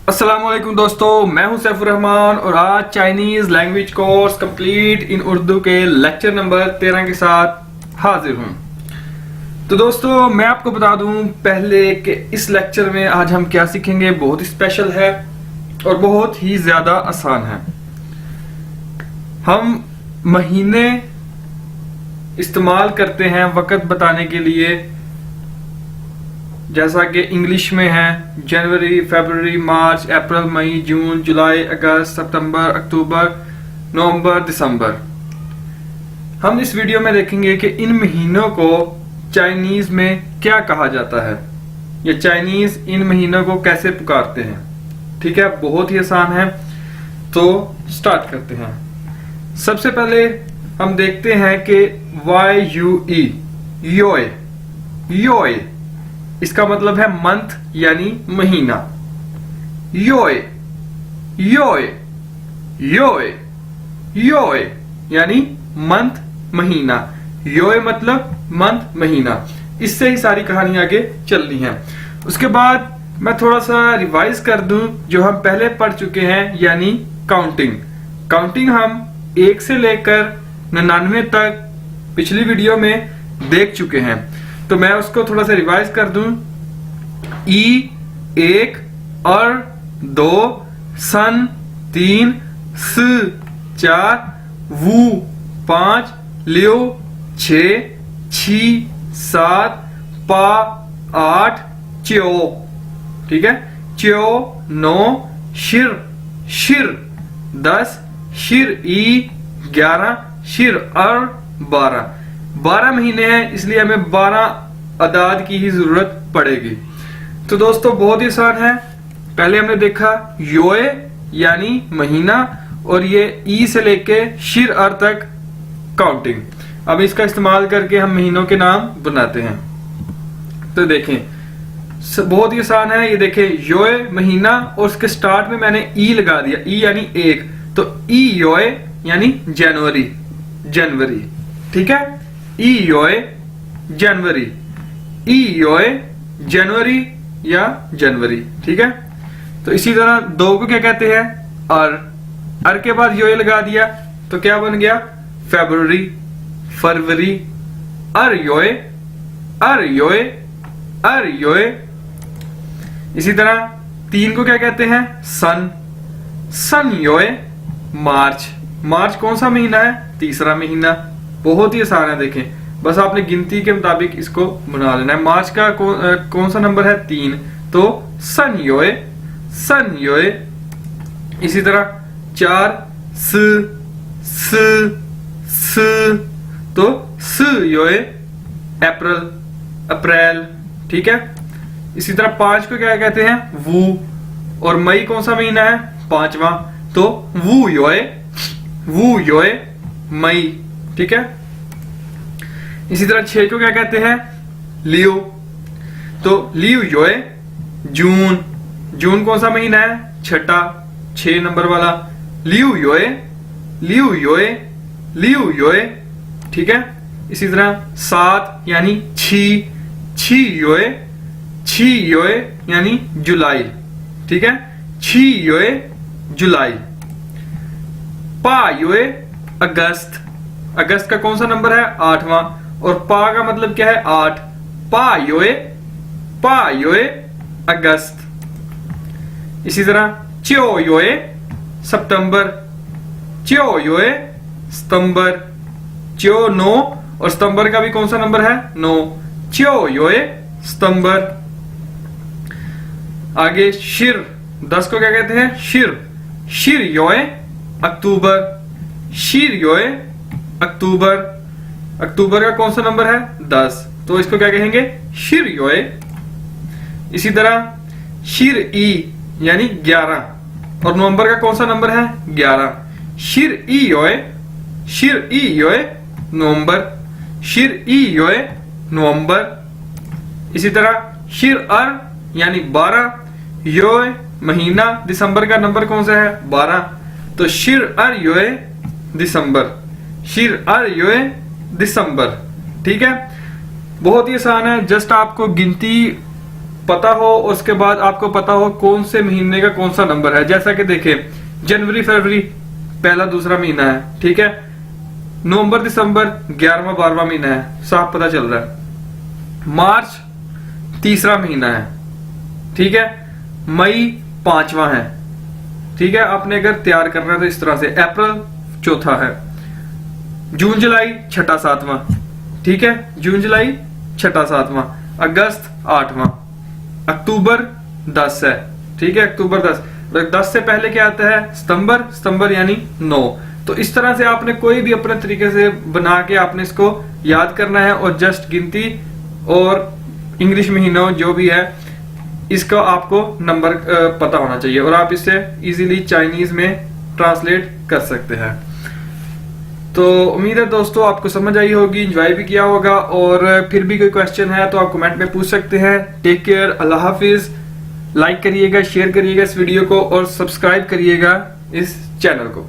अस्सलाम वालेकुम दोस्तों, मैं हूं सैफुर रहमान और आज Chinese language course complete in Urdu के लेक्चर नंबर 13 के साथ हाजिर हूं। तो दोस्तों मैं आपको बता दूं पहले कि इस लेक्चर में आज हम क्या सीखेंगे। बहुत ही स्पेशल है और बहुत ही ज्यादा आसान है। हम महीने इस्तेमाल करते हैं वक्त बताने के लिए, जैसा कि इंग्लिश में है जनवरी, फरवरी, मार्च, अप्रैल, मई, जून, जुलाई, अगस्त, सितंबर, अक्टूबर, नवंबर, दिसंबर। हम इस वीडियो में देखेंगे कि इन महीनों को चाइनीज में क्या कहा जाता है या चाइनीज इन महीनों को कैसे पुकारते हैं। ठीक है, बहुत ही आसान है। तो स्टार्ट करते हैं। सबसे पहले हम देखते हैं कि YUE योए योए इसका मतलब है मंथ यानी महीना। योए योए योए योए यानी मंथ महीना। योए मतलब मंथ महीना। इससे ही सारी कहानी आगे चलनी है। उसके बाद मैं थोड़ा सा रिवाइज कर दूं जो हम पहले पढ़ चुके हैं, यानी काउंटिंग। काउंटिंग हम 1 से लेकर 99 तक पिछली वीडियो में देख चुके हैं, तो मैं उसको थोड़ा सा रिवाइज कर दूं। ई 1, अर 2, सन 3, स 4, वू 5, लियो 6, छी 7, पा 8, च्यो, ठीक है, च्यो 9, शिर शिर 10, शिर ई 11, शिर अर 12। 12 महीने हैं, इसलिए हमें 12 अदाद की ही जरूरत पड़ेगी। तो दोस्तों बहुत ही आसान है। पहले हमने देखा योए यानी महीना और ये ई से लेके शिर अर तक काउंटिंग। अब इसका इस्तेमाल करके हम महीनों के नाम बनाते हैं। तो देखें बहुत ही आसान है। ये देखें योए महीना और उसके स्टार्ट में मैंने ई लगा दिया। ई यानी 1, तो ई योए यानी जनवरी जनवरी। ठीक है, ई योए जनवरी, ई योए जनवरी या जनवरी। ठीक है, तो इसी तरह 2 को क्या कहते हैं, अर। अर के बाद योए लगा दिया तो क्या बन गया, फरवरी फरवरी। अर योए अर योए अर योए। इसी तरह 3 को क्या कहते हैं, सन सन योए। मार्च मार्च कौन सा महीना है, तीसरा महीना। बहुत ही आसान है, देखें बस आपने गिनती के मुताबिक इसको बना लेना है। मार्च का कौन सा नंबर है, 3, तो सन योए सन योए। इसी तरह 4 स तो स योए अप्रैल अप्रैल। ठीक है, इसी तरह 5 को क्या कहते हैं, वू। और मई कौन सा महीना है, 5वां, तो वू योए मई। ठीक है, इसी तरह 6 को क्या कहते हैं, लियो, तो लियो योए जून। जून कौन सा महीना है, 6 नंबर वाला, लियो योए लियो योए लियो योए। ठीक है, इसी तरह 7 यानी छी योए यानी जुलाई। ठीक है, छी योए जुलाई। पा योए अगस्त। अगस्त का कौन सा नंबर है, 8वां, और पा का मतलब क्या है, 8। पा योए अगस्त। इसी तरह च्यो योए सितंबर, च्यो योए सितंबर। च्यो 9 और सितंबर का भी कौन सा नंबर है, 9। च्यो योए सितंबर। आगे शिर 10 को क्या कहते हैं, शिर शिर योए अक्टूबर, शिर योए अक्टूबर। अक्टूबर का कौन सा नंबर है, 10, तो इसको क्या कहेंगे, शिर योए। इसी तरह शिर ई यानी 11, और नवंबर का कौन सा नंबर है, 11। शिर ई योए नवंबर, शिर ई योए नवंबर। इसी तरह शिर अर यानी 12, योए महीना, दिसंबर का नंबर कौन सा है, 12, तो शिर अर योए दिसंबर, शिर अर योए दिसंबर। ठीक है, बहुत ही आसान है। जस्ट आपको गिनती पता हो, उसके बाद आपको पता हो कौन से महीने का कौन सा नंबर है। जैसा कि देखें, जनवरी फरवरी पहला दूसरा महीना है, ठीक है। नवंबर दिसंबर 11वां 12वां महीना है, साफ पता चल रहा है। मार्च तीसरा महीना है, ठीक है। मई 5वां है, ठीक है। आपने अगर तैयार करना है तो इस तरह से। अप्रैल चौथा है। जून जुलाई छठा सातवां, ठीक है। जून जुलाई छठा सातवां। अगस्त 8वां। अक्टूबर 10 है, ठीक है। अक्टूबर 10। 10 से पहले क्या आता है? सितंबर। सितंबर यानी 9। तो इस तरह से आपने कोई भी अपने तरीके से बना के आपने इसको याद करना है, और जस्ट गिनती और इंग्लिश महीनों जो भी है इसका आपको नंबर पता होना चाहिए, और आप इससे इजीली चाइनीज में ट्रांसलेट कर सकते हैं। तो उम्मीद है दोस्तों आपको समझ आई होगी, एंजॉय भी किया होगा, और फिर भी कोई क्वेश्चन है तो आप कमेंट में पूछ सकते हैं। टेक केयर, अल्लाह हाफिज। लाइक करिएगा, शेयर करिएगा इस वीडियो को, और सब्सक्राइब करिएगा इस चैनल को।